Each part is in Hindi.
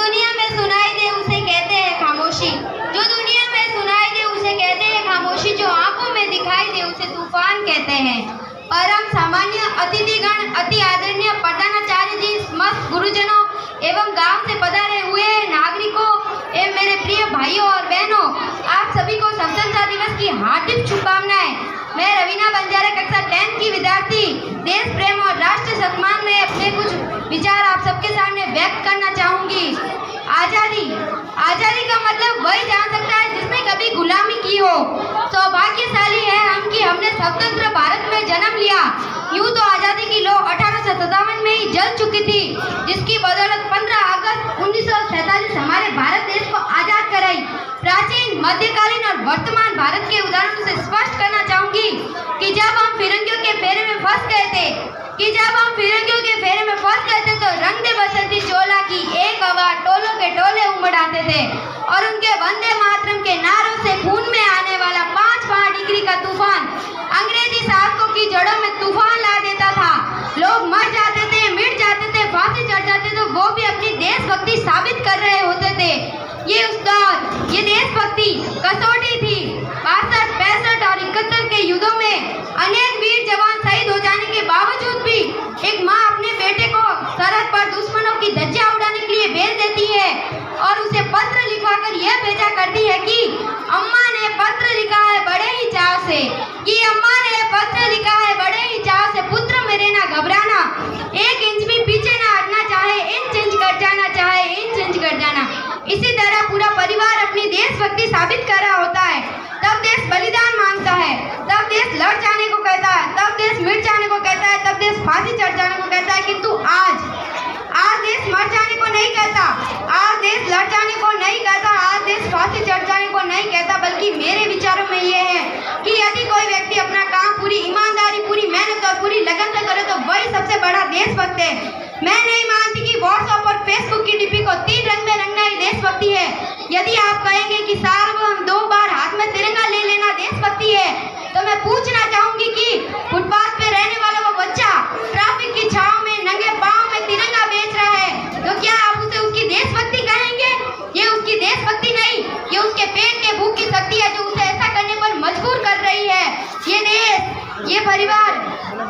दुनिया में सुनाई दे उसे कहते हैं खामोशी, जो दुनिया में सुनाई दे उसे कहते हैं खामोशी, जो आंखों में दिखाई दे उसे तूफान कहते हैं। परम सामान्य अतिथिगण, अति आदरणीय प्रधानाचार्य जी, समस्त गुरुजनों एवं गांव से पधारे हुए नागरिकों एवं मेरे प्रिय भाइयों और बहनों, आप सभी को स्वतंत्रता दिवस की हार्दिक शुभकामनाएं। मैं रवीना बंजारे कक्षा 10 की विद्यार्थी देश प्रेम और राष्ट्र सम्मान में अपने कुछ विचार आप सबके सामने व्यक्त करना चाहूंगी। आजादी का मतलब वही जान सकता है जिसने कभी गुलामी की हो। सौभाग्यशाली है हम कि हमने स्वतंत्र भारत में जन्म लिया। यूं तो आजादी की लौ 1857 में ही जल चुकी थी, जिसकी बदौलत 15 अगस्त 1947 हमारे भारत देश को आजाद कराई। प्राचीन, मध्यकालीन और वर्तमान भारत के उदाहरणों से स्पष्ट करना चाहूंगी कि जब हम फिरंगियों के फेरे में फंस गए थे तो रंग दे बसंती चोला की एक आवाज टोलों के टोले उमड़ाते थे और उनके वंदे मातरम के नारों से खून में आने वाला 5 डिग्री का तूफान अंग्रेजी शासकों की जड़ों में तूफान ला देता था। लोग मर जाते थे, मिट जाते थे, फांसी चढ़ जाते थे, वो भी अपनी देशभक्ति साबित कर रहे होते थे। ये देशभक्ति कसौटी थी। 62, 65 और 71 के युद्धों में अनेक वीर जवान शहीद हो जाने के बावजूद भी एक माँ अपने बेटे को सरहद पर दुश्मनों की धज्जियां उड़ाने के लिए भेज देती है और उसे पत्र लिखवाकर यह भेजा करती है कि अम्मा ने पत्र लिखा है बड़े ही चाव से, पुत्र मेरे ना घबराना, 1 इंच भी पीछे ना हटना, चाहे इंच कर जाना। इसी तरह पूरा परिवार अपनी देशभक्ति साबित कर रहा होता है। तब देश बलिदान मांगता है, तब देश लड़ जाने को कहता है, तब देश मिट जाने को कहता है, तब देश फांसी चढ़ जाने को कहता है। किंतु आज देश मर जाने को नहीं कहता, आज देश लड़ जाने को नहीं कहता, आज देश फांसी चढ़ जाने को नहीं कहता, बल्कि मेरे विचारों में ये है कि यदि कोई व्यक्ति अपना काम पूरी ईमानदारी, पूरी मेहनत और पूरी लगन से करे तो वही सबसे बड़ा देशभक्त है। मैं नहीं मानती कि व्हाट्सएप और फेसबुक की डीपी को 3 रंग में रंगना ही देशभक्ति है। यदि आप कहेंगे कि सार्वभौम 2 बार हाथ में तिरंगा ले लेना देशभक्ति है, तो मैं पूछना चाहूंगी कि फुटपाथ पे रहने वाला वो बच्चा ट्रैफिक की छांव में नंगे पांव में तिरंगा बेच रहा है, तो क्या आप उसे उसकी देशभक्ति कहेंगे? ये उसकी देशभक्ति नहीं, ये उसके पेट के भूख की शक्ति है जो उसे ऐसा करने पर मजबूर कर रही है। ये देश, ये परिवार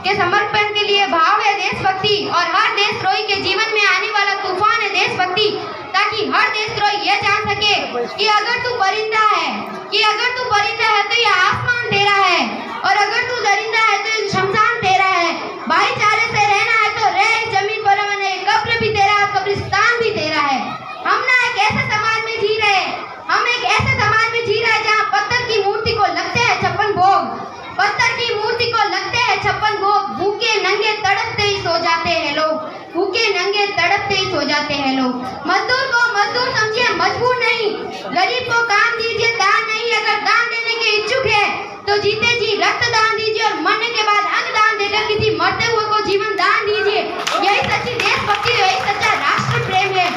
के समर्पण के लिए भाव है देशभक्ति, और हर देशद्रोही के जीवन में आने वाला तूफान है देशभक्ति, ताकि हर देशद्रोही यह जान सके कि अगर तू परिंदा है तो यह आसमान तेरा है, और अगर तू दरिंदा है तो यह शमशान तेरा है। भाईचारे से रहना है तो रह, जमीन पर अमन है, कब्र भी तेरा है, कब्रिस्तान भी तेरा है। हम एक ऐसे समाज में जी रहे हैं जहाँ पत्थर की मूर्ति को लगते हैं 56 भोग, भूखे नंगे तड़पते ही सो जाते हैं लोग। मजदूर को मजदूर समझिए, मजबूर नहीं। गरीब को काम दीजिए, दान नहीं। अगर दान देने के इच्छुक है तो जीते जी रक्त दान दीजिए और मरने के बाद अन्न दान देकर किसी मरते हुए को जीवन दान दीजिए। यही सच्ची देशभक्ति, यही सच्चा राष्ट्र प्रेम है।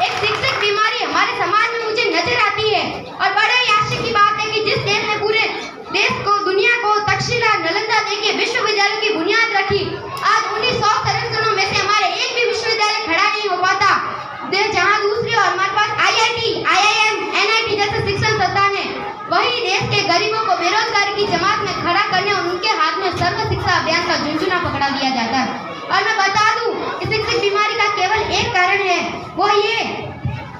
एक शिक्षक बीमारी हमारे समाज में मुझे नजर आती है, और बड़े ही आश्चर्य की बात है कि जिस देश ने पूरे देश को, दुनिया को तक्षशिला, नालंदा देके विश्वविद्यालय की बुनियाद रखी, आज 1900 संरचनाओं में से हमारे एक भी विश्वविद्यालय खड़ा नहीं हो पाता। जहाँ दूसरी और हमारे पास IIT, IIM, NIT जैसे शिक्षण संस्थान है, वही देश के गरीबों को बेरोजगारी की जमात में खड़ा करने और उनके हाथ में सर्व शिक्षा अभियान का झुंझुना पकड़ा दिया जाता है। और मैं बता दूं कि शिक्षक बीमारी का केवल एक कारण है, वो ये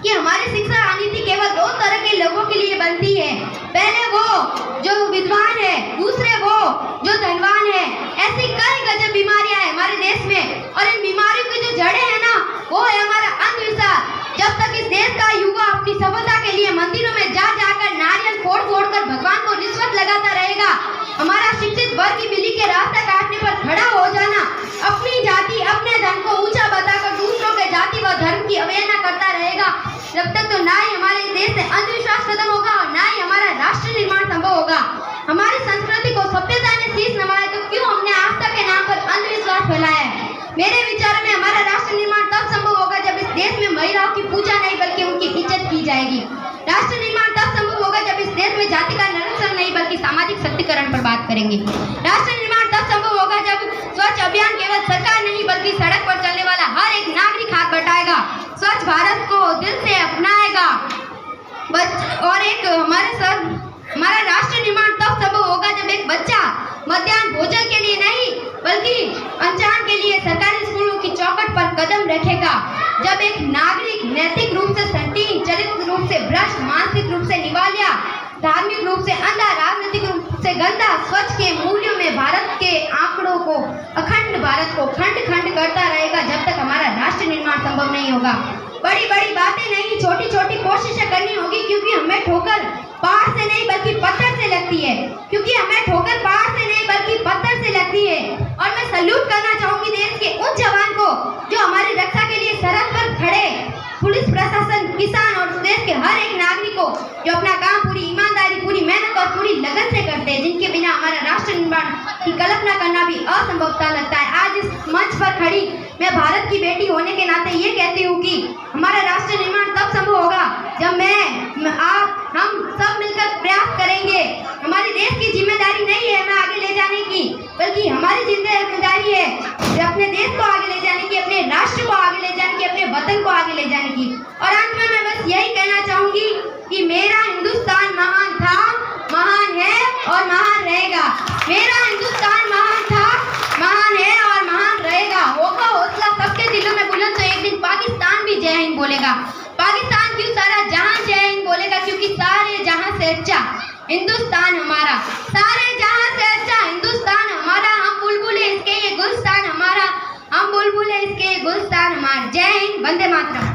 कि हमारी शिक्षा नीति केवल 2 तरह के लोगों के लिए बनती है। पहले वो जो विद्वान है, दूसरे वो जो धनवान है। ऐसी कई गजब बीमारियां हैं हमारे देश में, और इन बीमारियों की जो जड़ें हैं ना, वो है हमारा अंधविश्वास। जब तक इस देश का युवा अपनी सफलता के लिए मंदिरों में जा जाकर नारियल फोड़ कर भगवान को रिश्वत लगाता रहेगा, हमारा शिक्षित वर्ग की बिल्ली के रास्ता काटने पर खड़ा हो जाना, अपनी जाति, अपने धर्म को ऊंचा बताकर दूसरों के जाति व धर्म की अवहेलना करता रहेगा, जब तक तो ना ही हमारे देश से अंधविश्वास खत्म होगा और ना ही हमारा राष्ट्र निर्माण संभव होगा। हमारी संस्कृति को सभ्यता ने शीश नवाया, तो क्यों हमने आस्था के नाम पर अंधविश्वास फैलाया है? मेरे विचार में हमारा राष्ट्र निर्माण तब संभव होगा जब इस देश में महिलाओं की पूजा नहीं बल्कि उनकी इज्जत की जाएगी। राष्ट्र निर्माण तब संभव होगा जब इस देश में जाति का निरसन नहीं बल्कि सामाजिक सशक्तिकरण पर बात करेंगे। राष्ट्र निर्माण तब संभव होगा जब स्वच्छ अभियान केवल सरकार नहीं बल्कि सड़क पर चलने वाला हर एक नागरिक हाथ बटाएगा। स्वच्छ भारत को दिल से हमारा राष्ट्र निर्माण तब संभव होगा जब एक बच्चा मध्याह्न भोजन के लिए नहीं बल्कि अंशान के लिए सरकारी स्कूलों की चौखट पर कदम रखेगा, जब एक नागरिक नैतिक रूप से संकीर्ण, चरित्र रूप से भ्रष्ट, मानसिक रूप से निवालिया, धार्मिक रूप से अंधा, राजनीतिक रूप से गंदा, स्वच्छ के मूल्यों में भारत के आंकड़ों को, अखंड भारत को खंड खंड करता रहेगा, जब तक हमारा राष्ट्र निर्माण संभव नहीं होगा। बड़ी बड़ी बातें नहीं, छोटी छोटी कोशिशें करनी होगी, क्योंकि हमें ठोकर पहाड़ से नहीं बल्कि पत्थर से लगती है, क्योंकि हमें ठोकर पहाड़ से नहीं बल्कि पत्थर से लगती है। और मैं सल्यूट करना चाहूंगी देश के उन जवान को जो हमारी रक्षा के लिए सरहद पर खड़े, पुलिस प्रशासन, किसान और देश के हर एक नागरिक को जो अपना काम पूरी ईमानदारी, पूरी मेहनत और पूरी लगन से करते हैं, जिनके बिना हमारा राष्ट्र निर्माण की कल्पना करना भी असंभवता लगता है। आज इस मंच पर खड़ी मैं भारत की बेटी होने के नाते ये कहती हूँ कि हमारा राष्ट्र निर्माण तब संभव होगा जब हम सब मिलकर प्रयास करेंगे। हमारे देश की जिम्मेदारी नहीं है हमें आगे ले जाने की, बल्कि हमारी जिम्मेदारी है अपने देश को आगे ले जाने की, अपने राष्ट्र को आगे ले जाने की, अपने वतन को आगे ले जाने की। और अंत में मैं बस यही कहना चाहूंगी कि मेरा हिंदुस्तान महान था, महान है और महान रहेगा। मेरा हिंदुस्तान महान था, महान है और महान रहेगा। होगा हौसला सबके दिलों में बुलंद तो एक दिन पाकिस्तान भी जय हिंद बोलेगा। पाकिस्तान क्यों, सारा जहां जय हिंद बोलेगा, क्योंकि सारे जहां से अच्छा हिंदुस्तान हमारा, सारे जहां से अच्छा हिंदुस्तान हमारा। हम बुलबुल है इसके ये गुलस्तान हमारा, हम बुलबुल है इसके ये गुलस्तान हमारा। जय हिंद, वंदे मातरम।